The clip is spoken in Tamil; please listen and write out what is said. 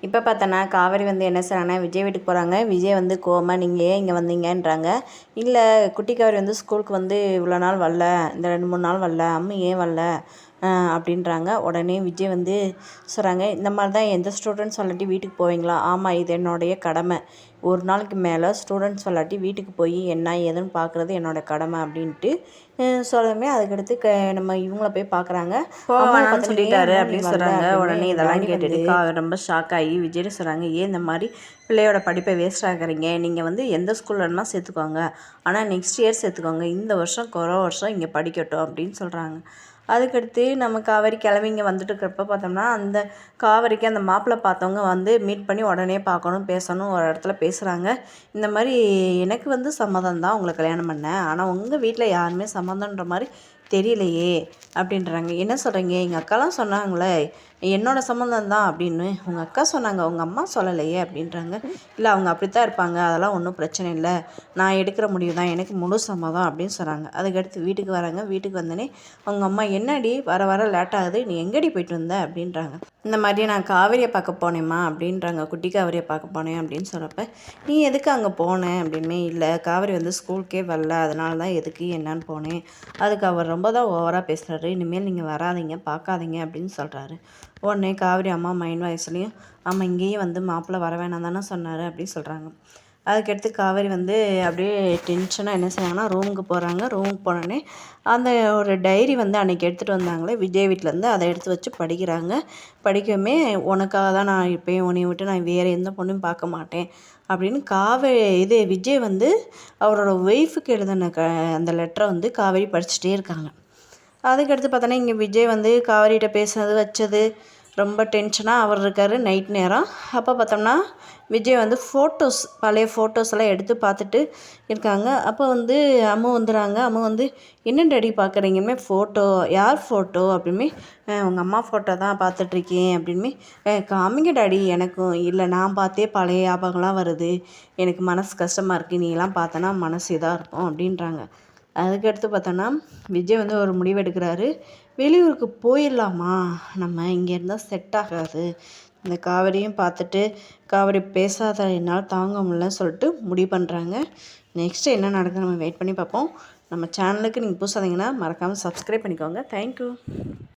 இப்போ பார்த்தோன்னா காவேரி வந்து என்ன செய்கிறாங்கன்னா விஜய் வீட்டுக்கு போகிறாங்க. விஜய் வந்து கோவமா நீங்கள் ஏன் இங்கே வந்தீங்கன்றாங்க. இல்லை குட்டி காவேரி வந்து ஸ்கூலுக்கு வந்து இவ்வளோ நாள் வரல, இந்த 2-3 நாள் வரல, அம்மு ஏன் வரல அப்படின்றாங்க. உடனே விஜய் வந்து சொல்கிறாங்க, இந்த மாதிரி தான் எந்த ஸ்டூடெண்ட்ஸ் சொல்லாட்டி வீட்டுக்கு போவீங்களா? ஆமாம், இது என்னுடைய கடமை. ஒரு நாளைக்கு மேலே ஸ்டூடெண்ட்ஸ் சொல்லாட்டி வீட்டுக்கு போய் என்ன ஏதுன்னு பார்க்குறது என்னோடய கடமை அப்படின்ட்டு சொல்லவே அதுக்கடுத்து நம்ம இவங்கள போய் பார்க்குறாங்க. போவானான்னு சொல்லிட்டாரு அப்படின்னு சொல்கிறாங்க. உடனே அப்படின்னு இதெல்லாம் கேட்டுட்டு ரொம்ப ஷாக் ஆகி விஜய் சொல்கிறாங்க, ஏன் இந்த மாதிரி பிள்ளையோட படிப்பை வேஸ்ட் ஆகுறீங்க? நீங்கள் வந்து எந்த ஸ்கூல் வேணுமா சேர்த்துக்கோங்க, ஆனால் நெக்ஸ்ட் இயர் சேர்த்துக்கோங்க, இந்த வருஷம் கொரோனா வருஷம் இங்கே படிக்கட்டும் அப்படின்னு சொல்கிறாங்க. அதுக்கடுத்து நம்ம காவேரி கிளம்பி இங்கே வந்துட்டு இருக்கிறப்ப பார்த்தோம்னா அந்த காவேரிக்கு அந்த மாப்பிள்ளை பார்த்தவங்க வந்து மீட் பண்ணி உடனே பார்க்கணும் பேசணும் ஒரு இடத்துல பேசுகிறாங்க. இந்த மாதிரி எனக்கு வந்து சம்மதம் தான் உங்களை கல்யாணம் பண்ணேன், ஆனால் உங்கள் வீட்டில் யாருமே சம்மந்தன்ற மாதிரி தெரியலையே அப்படின்றாங்க. என்ன சொல்கிறீங்க? எங்கள் அக்காலாம் சொன்னாங்களே என்னோடய சம்மந்தம் தான் அப்படின்னு. உங்கள் அக்கா சொன்னாங்க, உங்கள் அம்மா சொல்லலையே அப்படின்றாங்க. இல்லை, அவங்க அப்படித்தான் இருப்பாங்க, அதெல்லாம் ஒன்றும் பிரச்சனை இல்லை, நான் எடுக்கிற முடிவு தான், எனக்கு முழு சம்மதம் அப்படின்னு சொல்கிறாங்க. அதுக்கடுத்து வீட்டுக்கு வராங்க. வீட்டுக்கு வந்தோடனே அவங்க அம்மா, என்னடி வர வர லேட் ஆகுது, நீ எங்கடி போயிட்டு வந்த அப்படின்றாங்க. இந்த மாதிரி நான் காவேரியை பார்க்க போனேம்மா அப்படின்றாங்க. குட்டி காவேரியை பார்க்க போனேன் அப்படின்னு சொல்கிறப்ப, நீ எதுக்கு அங்கே போனேன் அப்படின்மே. இல்லை, காவேரி வந்து ஸ்கூலுக்கே வரல, அதனால தான் எதுக்கு என்னன்னு போனேன், அதுக்கு அவர் ரொம்ப தான் ஓவராக பேசுகிறாரு, இனிமேல் நீங்கள் வராதிங்க பார்க்காதீங்க அப்படின்னு சொல்கிறாரு. உடனே காவேரி அம்மா மைண்ட் வாய்ஸ்லேயும், ஆமாம் இங்கேயும் வந்து மாப்பிள்ளை வர வேணாம் தானே சொன்னார் அப்படின்னு சொல்கிறாங்க. அதுக்கடுத்து காவேரி வந்து அப்படியே டென்ஷனாக என்ன செய்றாங்கன்னா ரூமுக்கு போகிறாங்க. ரூமுக்கு போனோடனே அந்த ஒரு டைரி வந்து அன்றைக்கி எடுத்துகிட்டு வந்தாங்களே விஜய் வீட்டிலேருந்து, அதை எடுத்து வச்சு படிக்கிறாங்க. படிக்கவுமே, உனக்காக தான் நான் இருப்பேன், உன்னை விட்டு நான் வேறு எந்த பொண்ணையும் பார்க்க மாட்டேன் அப்படின்னு விஜய் வந்து அவரோட ஒய்ஃபுக்கு எழுதின அந்த லெட்டரை வந்து காவேரி படிச்சுட்டே இருக்காங்க. அதுக்கடுத்து பார்த்தோன்னா இங்கே விஜய் வந்து காவேரிகிட்ட பேசுனது வச்சது ரொம்ப டென்ஷனாக அவர் இருக்கார் நைட் நேரம். அப்போ பார்த்தோம்னா விஜய் வந்து பழைய ஃபோட்டோஸ் எல்லாம் எடுத்து பார்த்துட்டு இருக்காங்க. அப்போ வந்து அம்மு வந்துடுறாங்க. அம்மு வந்து, என்ன டாடி பார்க்குறீங்கமே, ஃபோட்டோ யார் ஃபோட்டோ அப்படின்மே. உங்கள் அம்மா ஃபோட்டோ தான் பார்த்துட்ருக்கேன் அப்படின்மே. காமிங்க டாடி எனக்கும். இல்லை, நான் பார்த்தே பழைய ஞாபகம்லாம் வருது, எனக்கு மனசு கஷ்டமாக இருக்குது, நீ எல்லாம் பார்த்தோன்னா மனசு இதாக இருக்கும் அப்படின்றாங்க. அதுக்கடுத்து பார்த்தோன்னா விஜய் வந்து ஒரு முடிவு எடுக்கிறாரு. வெளியூருக்கு போயிடலாமா, நம்ம இங்கே இருந்தால் செட் ஆகாது, இந்த காவேரியும் பார்த்துட்டு காவேரி பேசாத என்னால் தாங்க முடியலன்னு சொல்லிட்டு முடிவு பண்ணுறாங்க. நெக்ஸ்ட்டு என்ன நடக்குது நம்ம வெயிட் பண்ணி பார்ப்போம். நம்ம சேனலுக்கு நீங்கள் புதுசாக இருந்தீங்கன்னா மறக்காமல் சப்ஸ்கிரைப் பண்ணிக்கோங்க. தேங்க்யூ.